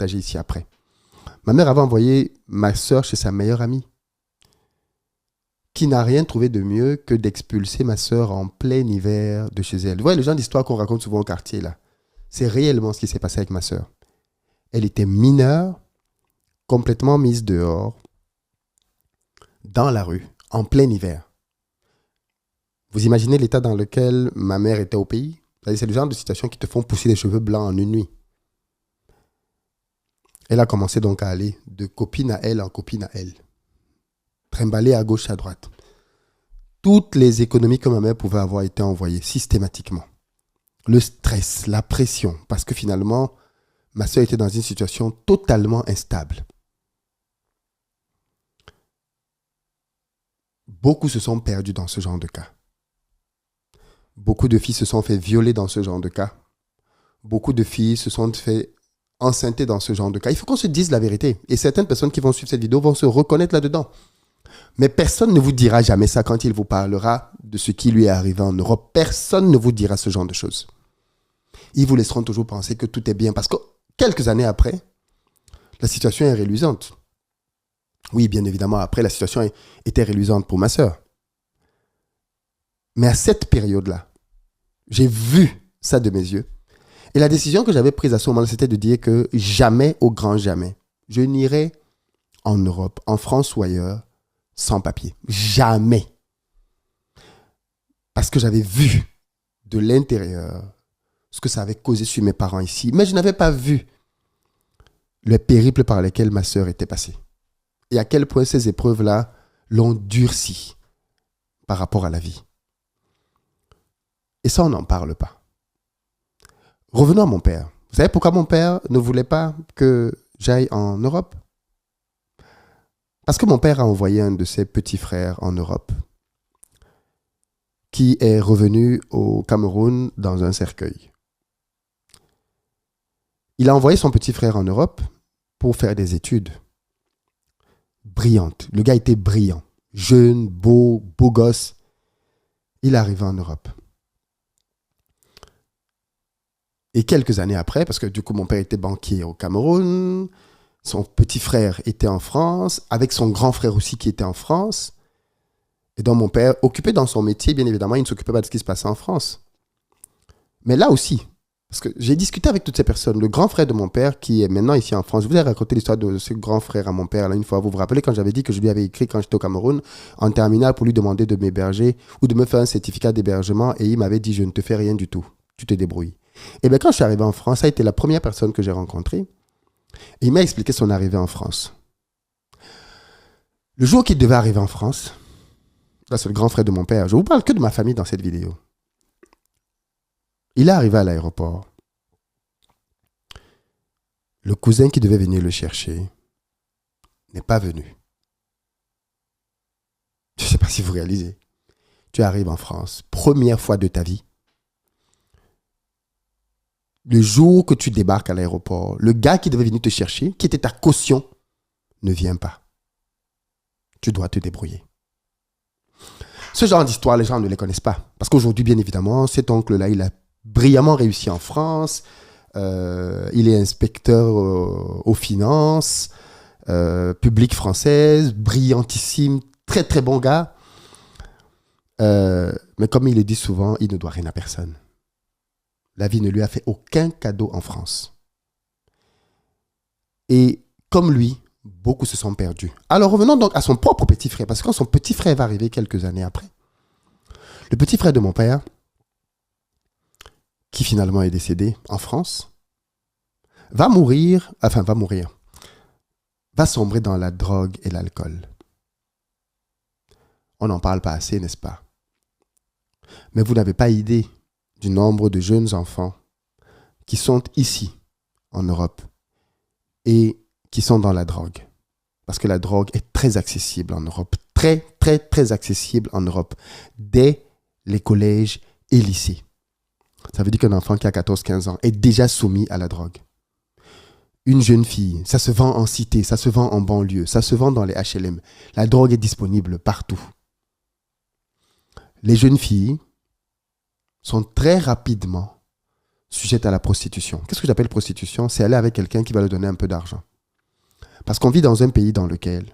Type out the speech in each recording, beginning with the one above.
partager ici après. Ma mère avait envoyé ma sœur chez sa meilleure amie, qui n'a rien trouvé de mieux que d'expulser ma sœur en plein hiver de chez elle. Vous voyez le genre d'histoire qu'on raconte souvent au quartier, là. C'est réellement ce qui s'est passé avec ma sœur. Elle était mineure, complètement mise dehors, dans la rue, en plein hiver. Vous imaginez l'état dans lequel ma mère était au pays? C'est le genre de situation qui te font pousser les cheveux blancs en une nuit. Elle a commencé donc à aller de copine à elle en copine à elle. Trimballer à gauche, à droite. Toutes les économies que ma mère pouvait avoir été envoyées systématiquement. Le stress, la pression, parce que finalement, ma soeur était dans une situation totalement instable. Beaucoup se sont perdus dans ce genre de cas. Beaucoup de filles se sont fait violer dans ce genre de cas. Beaucoup de filles se sont fait enceinter dans ce genre de cas. Il faut qu'on se dise la vérité. Et certaines personnes qui vont suivre cette vidéo vont se reconnaître là-dedans. Mais personne ne vous dira jamais ça quand il vous parlera de ce qui lui est arrivé en Europe. Personne ne vous dira ce genre de choses. Ils vous laisseront toujours penser que tout est bien. Parce que quelques années après, la situation est reluisante. Oui, bien évidemment, après, la situation était reluisante pour ma sœur. Mais à cette période-là, j'ai vu ça de mes yeux. Et la décision que j'avais prise à ce moment-là, c'était de dire que jamais, au grand jamais, je n'irai en Europe, en France ou ailleurs, sans papier. Jamais. Parce que j'avais vu de l'intérieur ce que ça avait causé sur mes parents ici. Mais je n'avais pas vu le périple par lequel ma sœur était passée. Et à quel point ces épreuves-là l'ont durci par rapport à la vie. Et ça, on n'en parle pas. Revenons à mon père. Vous savez pourquoi mon père ne voulait pas que j'aille en Europe? Parce que mon père a envoyé un de ses petits frères en Europe qui est revenu au Cameroun dans un cercueil. Il a envoyé son petit frère en Europe pour faire des études brillantes. Le gars était brillant, jeune, beau gosse. Il est arrivé en Europe. Et quelques années après, parce que du coup mon père était banquier au Cameroun, son petit frère était en France, avec son grand frère aussi qui était en France. Et donc mon père, occupé dans son métier, bien évidemment, il ne s'occupait pas de ce qui se passait en France. Mais là aussi, parce que j'ai discuté avec toutes ces personnes, le grand frère de mon père qui est maintenant ici en France, je vous ai raconté l'histoire de ce grand frère à mon père, là, une fois, vous vous rappelez quand j'avais dit que je lui avais écrit quand j'étais au Cameroun, en terminale, pour lui demander de m'héberger ou de me faire un certificat d'hébergement, et il m'avait dit, je ne te fais rien du tout, tu te débrouilles. Et bien quand je suis arrivé en France, ça a été la première personne que j'ai rencontrée, et il m'a expliqué son arrivée en France. Le jour qu'il devait arriver en France, là c'est le grand frère de mon père, je vous parle que de ma famille dans cette vidéo. Il est arrivé à l'aéroport. Le cousin qui devait venir le chercher n'est pas venu. Je ne sais pas si vous réalisez. Tu arrives en France, première fois de ta vie. Le jour que tu débarques à l'aéroport, le gars qui devait venir te chercher, qui était ta caution, ne vient pas. Tu dois te débrouiller. Ce genre d'histoire, les gens ne les connaissent pas. Parce qu'aujourd'hui, bien évidemment, cet oncle-là, il a brillamment réussi en France. Il est inspecteur aux finances, publique française, brillantissime, très très bon gars. Mais comme il le dit souvent, il ne doit rien à personne. La vie ne lui a fait aucun cadeau en France. Et comme lui, beaucoup se sont perdus. Alors revenons donc à son propre petit frère, parce que quand son petit frère va arriver quelques années après, le petit frère de mon père, qui finalement est décédé en France, va sombrer dans la drogue et l'alcool. On n'en parle pas assez, n'est-ce pas? Mais vous n'avez pas idée du nombre de jeunes enfants qui sont ici, en Europe, et qui sont dans la drogue. Parce que la drogue est très accessible en Europe. Très, très, très accessible en Europe. Dès les collèges et lycées. Ça veut dire qu'un enfant qui a 14-15 ans est déjà soumis à la drogue. Une jeune fille, ça se vend en cité, ça se vend en banlieue, ça se vend dans les HLM. La drogue est disponible partout. Les jeunes filles sont très rapidement sujette à la prostitution. Qu'est-ce que j'appelle prostitution? C'est aller avec quelqu'un qui va lui donner un peu d'argent. Parce qu'on vit dans un pays dans lequel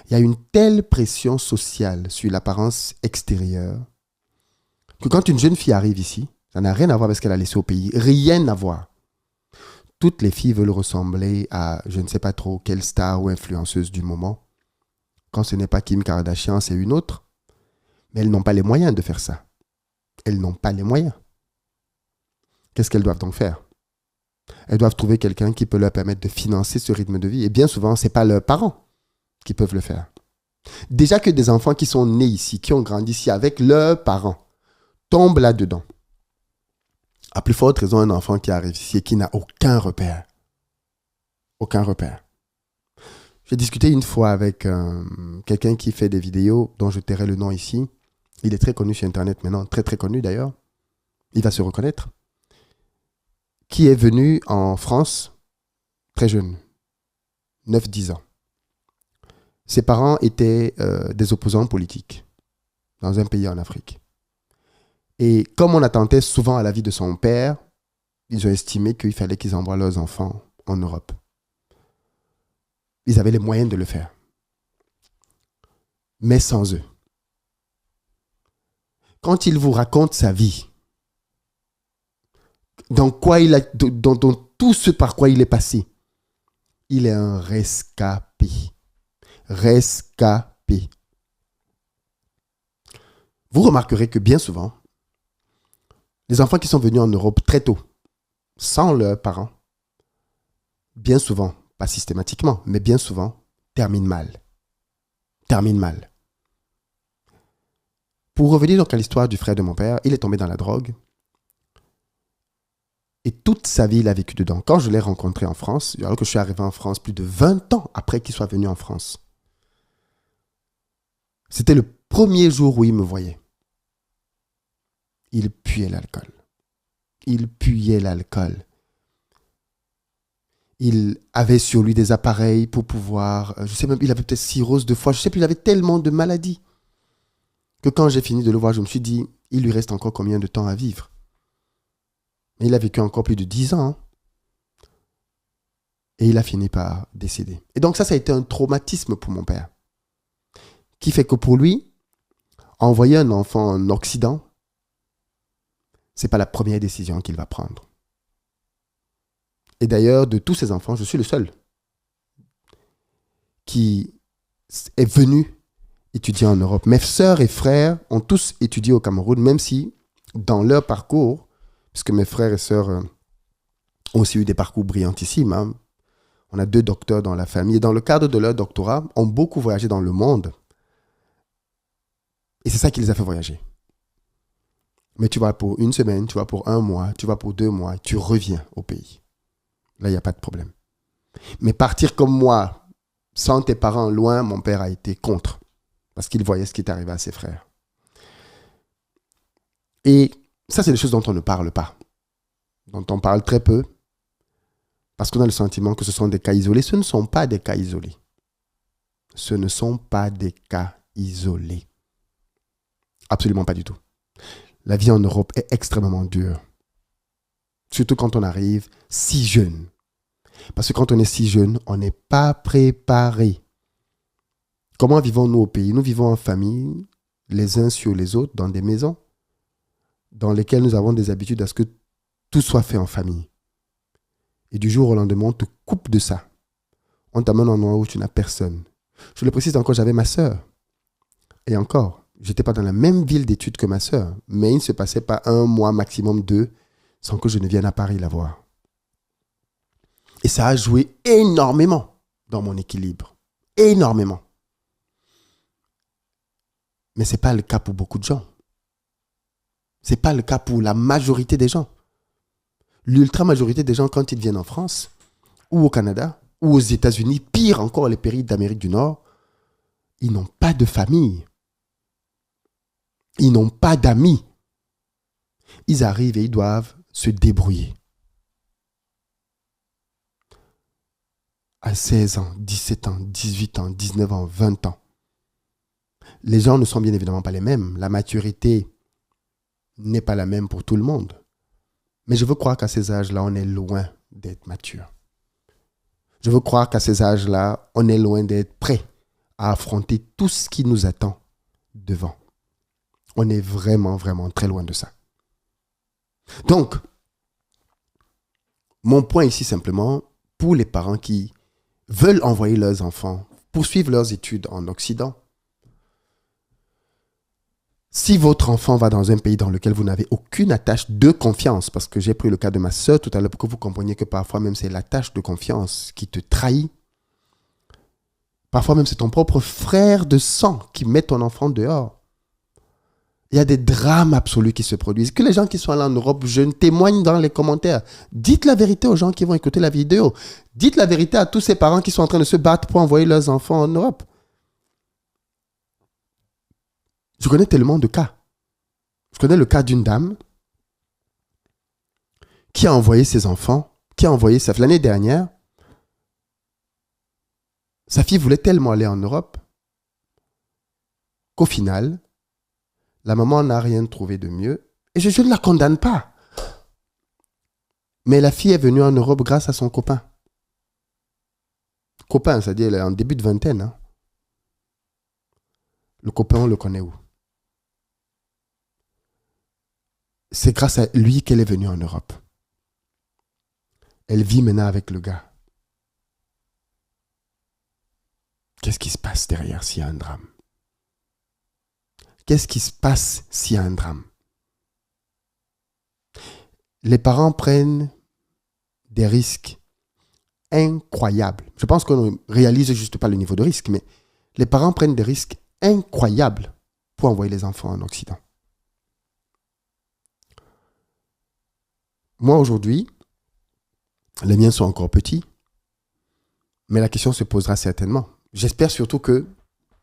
il y a une telle pression sociale sur l'apparence extérieure que quand une jeune fille arrive ici, ça n'a rien à voir avec ce qu'elle a laissé au pays. Rien à voir. Toutes les filles veulent ressembler à je ne sais pas trop quelle star ou influenceuse du moment. Quand ce n'est pas Kim Kardashian, c'est une autre. Mais elles n'ont pas les moyens de faire ça. Elles n'ont pas les moyens. Qu'est-ce qu'elles doivent donc faire? Elles doivent trouver quelqu'un qui peut leur permettre de financer ce rythme de vie. Et bien souvent, ce n'est pas leurs parents qui peuvent le faire. Déjà que des enfants qui sont nés ici, qui ont grandi ici avec leurs parents, tombent là-dedans. À plus forte raison, un enfant qui arrive ici et qui n'a aucun repère. Aucun repère. J'ai discuté une fois avec quelqu'un qui fait des vidéos dont je tairai le nom ici. Il est très connu sur Internet maintenant, très très connu d'ailleurs. Il va se reconnaître. Qui est venu en France très jeune, 9-10 ans. Ses parents étaient des opposants politiques dans un pays en Afrique. Et comme on attendait souvent à la vie de son père, ils ont estimé qu'il fallait qu'ils envoient leurs enfants en Europe. Ils avaient les moyens de le faire. Mais sans eux. Quand il vous raconte sa vie, dans tout ce par quoi il est passé, il est un rescapé. Rescapé. Vous remarquerez que bien souvent, les enfants qui sont venus en Europe très tôt, sans leurs parents, bien souvent, pas systématiquement, mais bien souvent, terminent mal. Terminent mal. Pour revenir donc à l'histoire du frère de mon père, il est tombé dans la drogue. Et toute sa vie, il a vécu dedans. Quand je l'ai rencontré en France, alors que je suis arrivé en France plus de 20 ans après qu'il soit venu en France, c'était le premier jour où il me voyait. Il puait l'alcool. Il puait l'alcool. Il avait sur lui des appareils pour pouvoir... Je sais même, il avait peut-être cirrhose de foie. Je sais plus, il avait tellement de maladies que quand j'ai fini de le voir, je me suis dit, il lui reste encore combien de temps à vivre? Mais il a vécu encore plus de 10 ans. Hein. Et il a fini par décéder. Et donc ça a été un traumatisme pour mon père. Qui fait que pour lui, envoyer un enfant en Occident, ce n'est pas la première décision qu'il va prendre. Et d'ailleurs, de tous ces enfants, je suis le seul qui est venu étudier en Europe. Mes sœurs et frères ont tous étudié au Cameroun, même si dans leur parcours, puisque mes frères et sœurs ont aussi eu des parcours brillantissimes, hein. On a 2 docteurs dans la famille. Et dans le cadre de leur doctorat, ont beaucoup voyagé dans le monde. Et c'est ça qui les a fait voyager. Mais tu vas pour 1 semaine, tu vas pour 1 mois, tu vas pour 2 mois, tu reviens au pays. Là, il n'y a pas de problème. Mais partir comme moi, sans tes parents loin, mon père a été contre. Parce qu'il voyait ce qui est arrivé à ses frères. Et ça, c'est des choses dont on ne parle pas. Dont on parle très peu. Parce qu'on a le sentiment que ce sont des cas isolés. Ce ne sont pas des cas isolés. Ce ne sont pas des cas isolés. Absolument pas du tout. La vie en Europe est extrêmement dure. Surtout quand on arrive si jeune. Parce que quand on est si jeune, on n'est pas préparé. Comment vivons-nous au pays? Nous vivons en famille, les uns sur les autres, dans des maisons, dans lesquelles nous avons des habitudes à ce que tout soit fait en famille. Et du jour au lendemain, on te coupe de ça. On t'amène en endroit où tu n'as personne. Je le précise encore, j'avais ma sœur. Et encore, je n'étais pas dans la même ville d'études que ma sœur, mais il ne se passait pas 1 mois, maximum 2, sans que je ne vienne à Paris la voir. Et ça a joué énormément dans mon équilibre. Énormément. Mais ce n'est pas le cas pour beaucoup de gens. Ce n'est pas le cas pour la majorité des gens. L'ultra-majorité des gens, quand ils viennent en France, ou au Canada, ou aux États-Unis, pire encore les pays d'Amérique du Nord, ils n'ont pas de famille. Ils n'ont pas d'amis. Ils arrivent et ils doivent se débrouiller. À 16 ans, 17 ans, 18 ans, 19 ans, 20 ans. Les gens ne sont bien évidemment pas les mêmes. La maturité n'est pas la même pour tout le monde. Mais je veux croire qu'à ces âges-là, on est loin d'être mature. Je veux croire qu'à ces âges-là, on est loin d'être prêt à affronter tout ce qui nous attend devant. On est vraiment, vraiment très loin de ça. Donc, mon point ici simplement, pour les parents qui veulent envoyer leurs enfants poursuivre leurs études en Occident, si votre enfant va dans un pays dans lequel vous n'avez aucune attache de confiance, parce que j'ai pris le cas de ma sœur tout à l'heure pour que vous compreniez que parfois même c'est l'attache de confiance qui te trahit. Parfois même c'est ton propre frère de sang qui met ton enfant dehors. Il y a des drames absolus qui se produisent. Que les gens qui sont allés en Europe, je témoigne dans les commentaires. Dites la vérité aux gens qui vont écouter la vidéo. Dites la vérité à tous ces parents qui sont en train de se battre pour envoyer leurs enfants en Europe. Je connais tellement de cas. Je connais le cas d'une dame qui a envoyé ses enfants, l'année dernière, sa fille voulait tellement aller en Europe qu'au final, la maman n'a rien trouvé de mieux. Et je ne la condamne pas. Mais la fille est venue en Europe grâce à son copain. Copain, c'est-à-dire elle est en début de vingtaine. Hein. Le copain, on le connaît où? C'est grâce à lui qu'elle est venue en Europe. Elle vit maintenant avec le gars. Qu'est-ce qui se passe derrière s'il y a un drame? Qu'est-ce qui se passe s'il y a un drame? Les parents prennent des risques incroyables. Je pense qu'on ne réalise juste pas le niveau de risque, mais les parents prennent des risques incroyables pour envoyer les enfants en Occident. Moi, aujourd'hui, les miens sont encore petits, mais la question se posera certainement. J'espère surtout que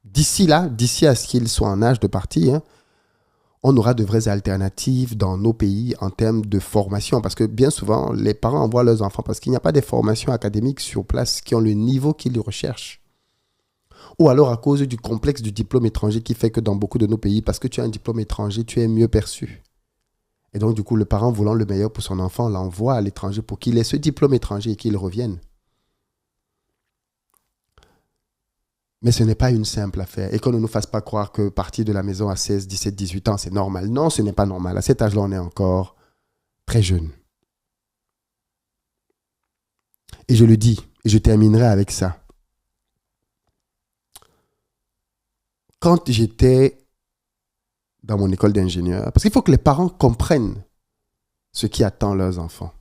d'ici à ce qu'ils soient en âge de partir, on aura de vraies alternatives dans nos pays en termes de formation. Parce que bien souvent, les parents envoient leurs enfants parce qu'il n'y a pas de formations académiques sur place qui ont le niveau qu'ils recherchent. Ou alors à cause du complexe du diplôme étranger qui fait que dans beaucoup de nos pays, parce que tu as un diplôme étranger, tu es mieux perçu. Et donc, du coup, le parent voulant le meilleur pour son enfant l'envoie à l'étranger pour qu'il ait ce diplôme étranger et qu'il revienne. Mais ce n'est pas une simple affaire. Et qu'on ne nous fasse pas croire que partir de la maison à 16, 17, 18 ans, c'est normal. Non, ce n'est pas normal. À cet âge-là, on est encore très jeune. Et je le dis, et je terminerai avec ça. Quand j'étais dans mon école d'ingénieur, parce qu'il faut que les parents comprennent ce qui attend leurs enfants.